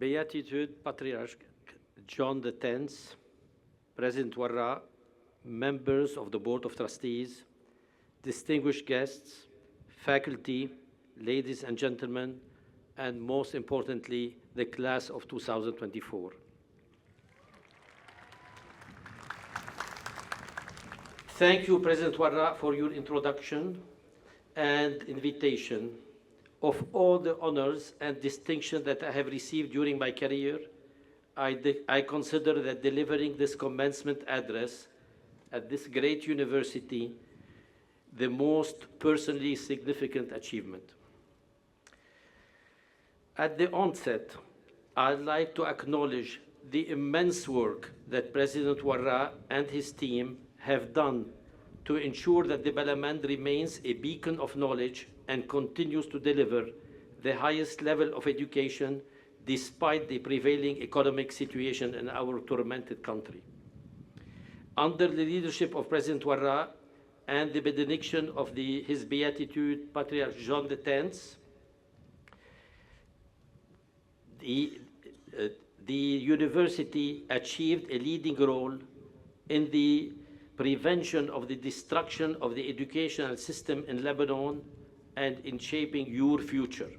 Beatitude Patriarch John X, President Warra, members of the Board of Trustees, distinguished guests, faculty, ladies and gentlemen, and most importantly, the class of 2024. Thank you, President Warra, for your introduction and invitation. Of all the honors and distinctions that I have received during my career, I consider that delivering this commencement address at this great university the most personally significant achievement. At the onset, I'd like to acknowledge the immense work that President Warra and his team have done to ensure that the Balamand remains a beacon of knowledge and continues to deliver the highest level of education despite the prevailing economic situation in our tormented country. Under the leadership of President Warra and the benediction of His Beatitude Patriarch John X, the university achieved a leading role in the prevention of the destruction of the educational system in Lebanon and in shaping your future.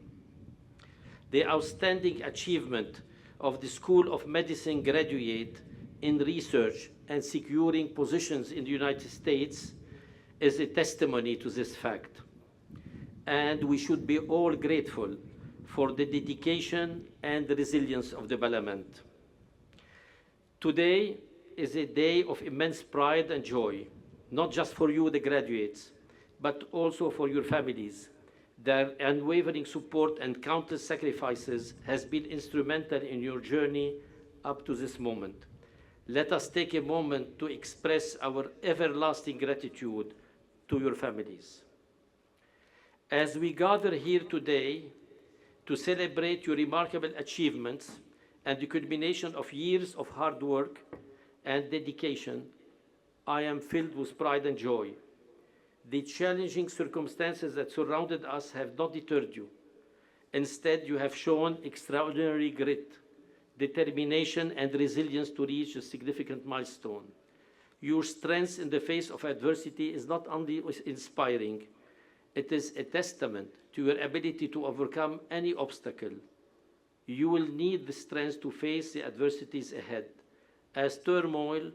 The outstanding achievement of the School of Medicine graduate in research and securing positions in the United States is a testimony to this fact. And we should be all grateful for the dedication and the resilience of the Balamand. Today is a day of immense pride and joy, not just for you, the graduates, but also for your families. Their unwavering support and countless sacrifices has been instrumental in your journey up to this moment. Let us take a moment to express our everlasting gratitude to your families. As we gather here today to celebrate your remarkable achievements and the culmination of years of hard work and dedication, I am filled with pride and joy. The challenging circumstances that surrounded us have not deterred you. Instead, you have shown extraordinary grit, determination, and resilience to reach a significant milestone. Your strength in the face of adversity is not only inspiring, it is a testament to your ability to overcome any obstacle. You will need the strength to face the adversities ahead, as turmoil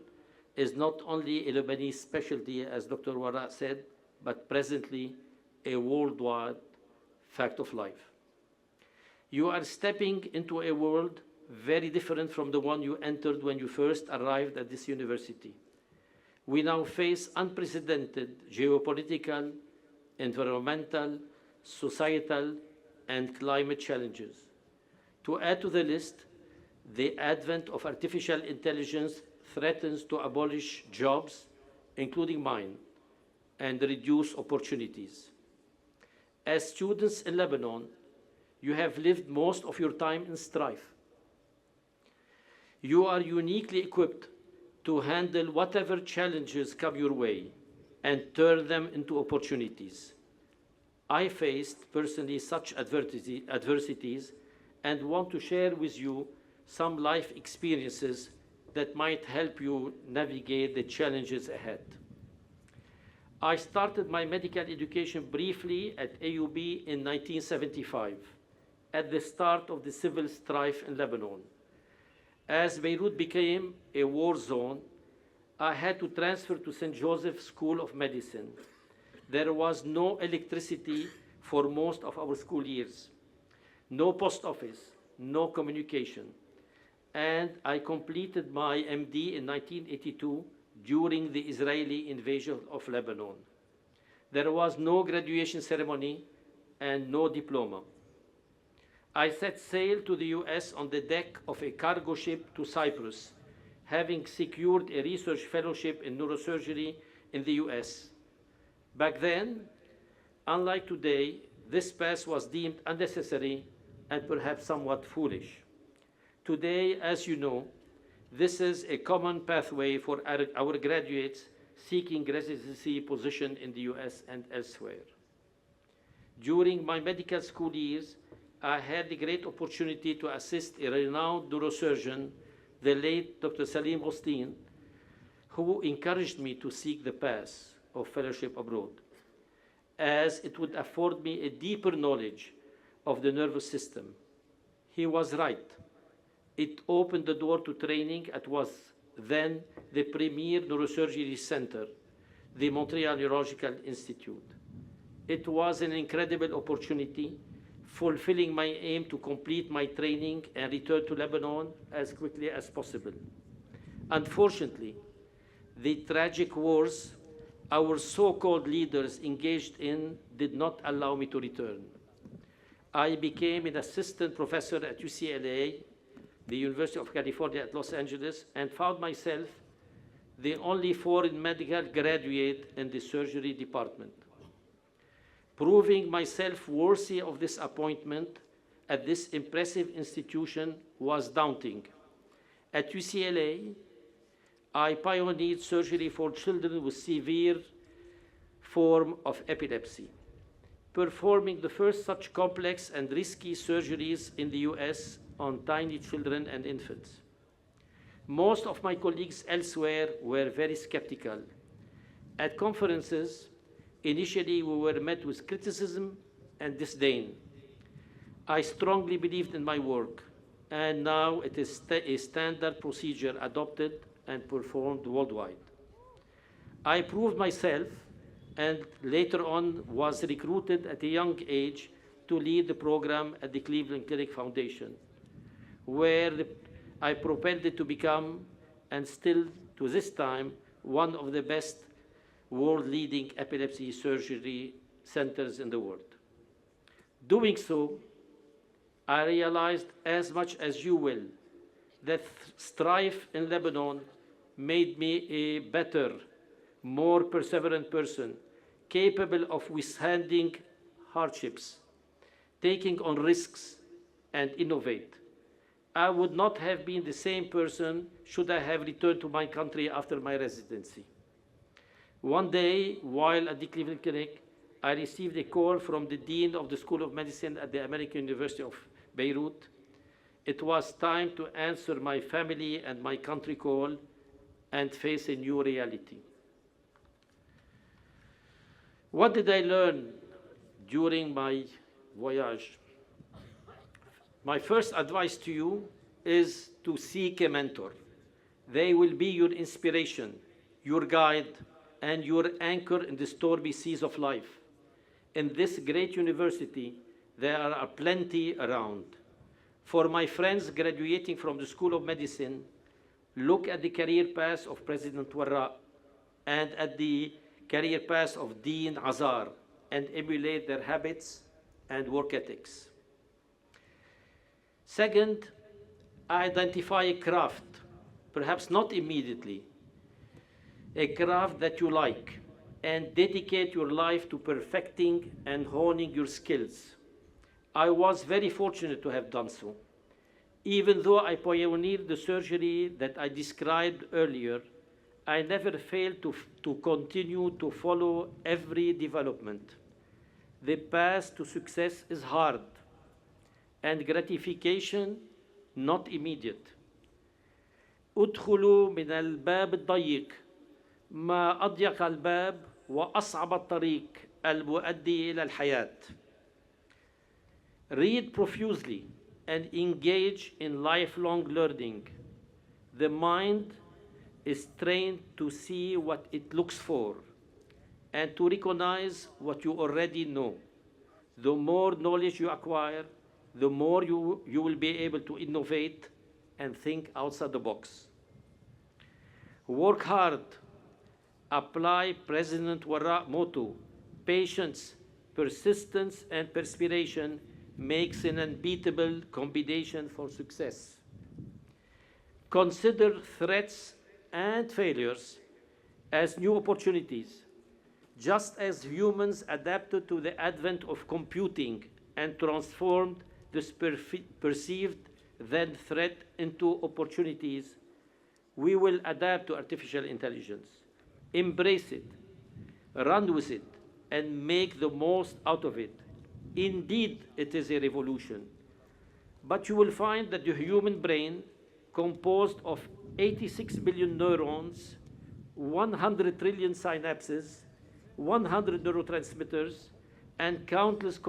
is not only a Lebanese specialty, as Dr. Warra said, but presently a worldwide fact of life. You are stepping into a world very different from the one you entered when you first arrived at this university. We now face unprecedented geopolitical, environmental, societal, and climate challenges. To add to the list, the advent of artificial intelligence threatens to abolish jobs, including mine, and reduce opportunities. As students in Lebanon, you have lived most of your time in strife. You are uniquely equipped to handle whatever challenges come your way and turn them into opportunities. I faced personally such adversities and want to share with you some life experiences that might help you navigate the challenges ahead. I started my medical education briefly at AUB in 1975, at the start of the civil strife in Lebanon. As Beirut became a war zone, I had to transfer to St. Joseph's School of Medicine. There was no electricity for most of our school years, no post office, no communication. And I completed my MD in 1982 during the Israeli invasion of Lebanon. There was no graduation ceremony and no diploma. I set sail to the US on the deck of a cargo ship to Cyprus, having secured a research fellowship in neurosurgery in the US. Back then, unlike today, this path was deemed unnecessary and perhaps somewhat foolish. Today, as you know, this is a common pathway for our graduates seeking residency position in the US and elsewhere. During my medical school years, I had the great opportunity to assist a renowned neurosurgeon, the late Dr. Salim Hostin, who encouraged me to seek the path of fellowship abroad, as it would afford me a deeper knowledge of the nervous system. He was right. It opened the door to training at what was then the premier neurosurgery center, the Montreal Neurological Institute. It was an incredible opportunity, fulfilling my aim to complete my training and return to Lebanon as quickly as possible. Unfortunately, the tragic wars our so-called leaders engaged in did not allow me to return. I became an assistant professor at UCLA, the University of California at Los Angeles, and found myself the only foreign medical graduate in the surgery department. Proving myself worthy of this appointment at this impressive institution was daunting. At UCLA, I pioneered surgery for children with severe form of epilepsy, performing the first such complex and risky surgeries in the US on tiny children and infants. Most of my colleagues elsewhere were very skeptical. At conferences, initially we were met with criticism and disdain. I strongly believed in my work, and now it is a standard procedure adopted and performed worldwide. I proved myself and later on was recruited at a young age to lead the program at the Cleveland Clinic Foundation, where I propelled it to become, and still to this time, one of the best world-leading epilepsy surgery centers in the world. Doing so, I realized, as much as you will, that strife in Lebanon made me a better, more perseverant person, capable of withstanding hardships, taking on risks, and innovate. I would not have been the same person should I have returned to my country after my residency. One day, while at the Cleveland Clinic, I received a call from the Dean of the School of Medicine at the American University of Beirut. It was time to answer my family and my country call and face a new reality. What did I learn during my voyage? My first advice to you is to seek a mentor. They will be your inspiration, your guide, and your anchor in the stormy seas of life. In this great university, there are plenty around. For my friends graduating from the School of Medicine, look at the career path of President Warra and at the career path of Dean Azar and emulate their habits and work ethics. Second, identify a craft, perhaps not immediately, a craft that you like, and dedicate your life to perfecting and honing your skills. I was very fortunate to have done so. Even though I pioneered the surgery that I described earlier, I never failed to continue to follow every development. The path to success is hard, and gratification not immediate. ادخلوا من الباب الضيق ما أضيق الباب وأصعب الطريق المؤدي إلى الحياة. Read profusely and engage in lifelong learning. The mind is trained to see what it looks for and to recognize what you already know. The more knowledge you acquire, the more you will be able to innovate and think outside the box. Work hard. Apply President Warra's motto: patience, persistence, and perspiration makes an unbeatable combination for success. Consider threats and failures as new opportunities. Just as humans adapted to the advent of computing and transformed this perceived then threat into opportunities, we will adapt to artificial intelligence. Embrace it, run with it, and make the most out of it. Indeed, it is a revolution. But you will find that the human brain, composed of 86 billion neurons, 100 trillion synapses, 100 neurotransmitters, and countless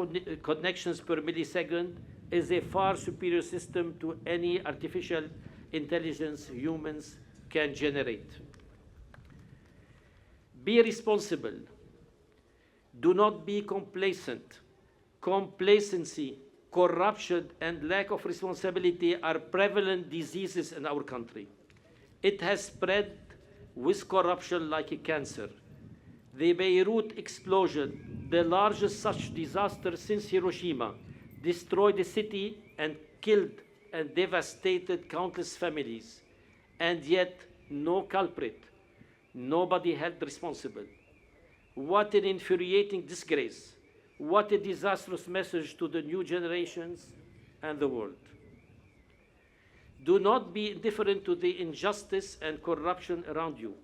connections per millisecond, is a far superior system to any artificial intelligence humans can generate. Be responsible. Do not be complacent. Complacency, corruption, and lack of responsibility are prevalent diseases in our country. It has spread with corruption like a cancer. The Beirut explosion, the largest such disaster since Hiroshima, destroyed the city and killed and devastated countless families. And yet, no culprit, nobody held responsible. What an infuriating disgrace. What a disastrous message to the new generations and the world. Do not be indifferent to the injustice and corruption around you.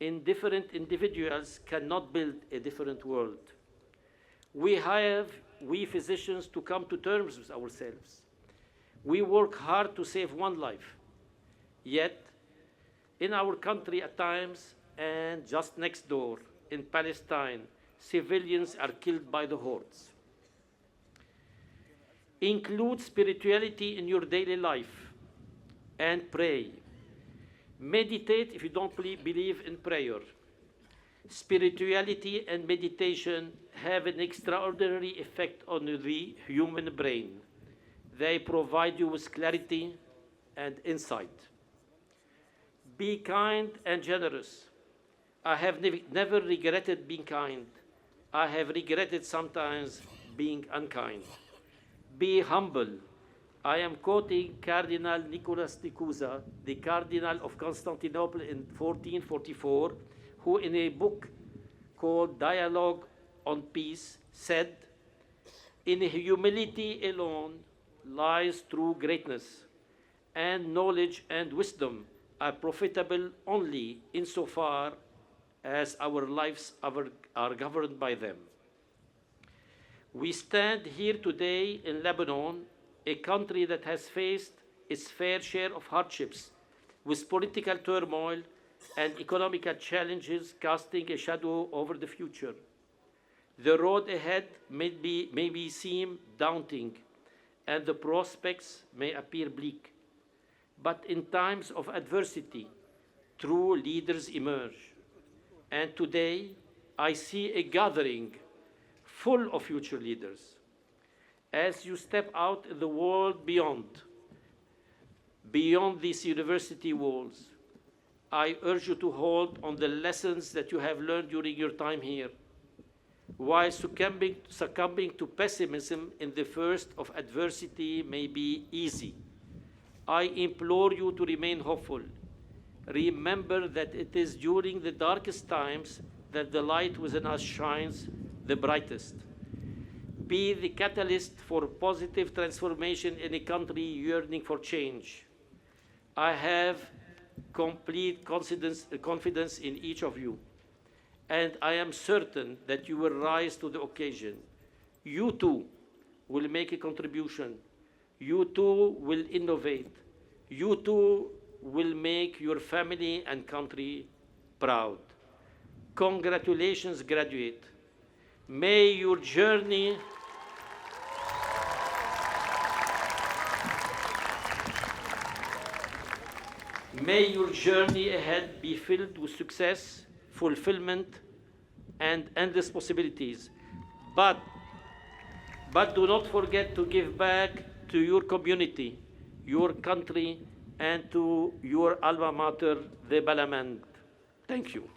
Indifferent individuals cannot build a different world. We physicians, to come to terms with ourselves. We work hard to save one life. Yet, in our country at times, and just next door, in Palestine, civilians are killed by the hordes. Include spirituality in your daily life and pray. Meditate if you don't believe in prayer. Spirituality and meditation have an extraordinary effect on the human brain. They provide you with clarity and insight. Be kind and generous. I have never regretted being kind. I have regretted sometimes being unkind. Be humble. I am quoting Cardinal Nicholas de Cusa, the Cardinal of Constantinople in 1444, who in a book called Dialogue on Peace said, "In humility alone lies true greatness, and knowledge and wisdom are profitable only insofar as our lives are governed by them." We stand here today in Lebanon, a country that has faced its fair share of hardships, with political turmoil and economical challenges casting a shadow over the future. The road ahead may seem daunting, and the prospects may appear bleak. But in times of adversity, true leaders emerge. And today, I see a gathering full of future leaders. As you step out in the world beyond these university walls, I urge you to hold on the lessons that you have learned during your time here. While succumbing to pessimism in the first of adversity may be easy, I implore you to remain hopeful. Remember that it is during the darkest times that the light within us shines the brightest. Be the catalyst for positive transformation in a country yearning for change. I have complete confidence in each of you, and I am certain that you will rise to the occasion. You too will make a contribution. You too will innovate. You too will make your family and country proud. Congratulations, graduate. May your journey ahead be filled with success, fulfillment, and endless possibilities. But do not forget to give back to your community, your country, and to your alma mater, the Balamand. Thank you.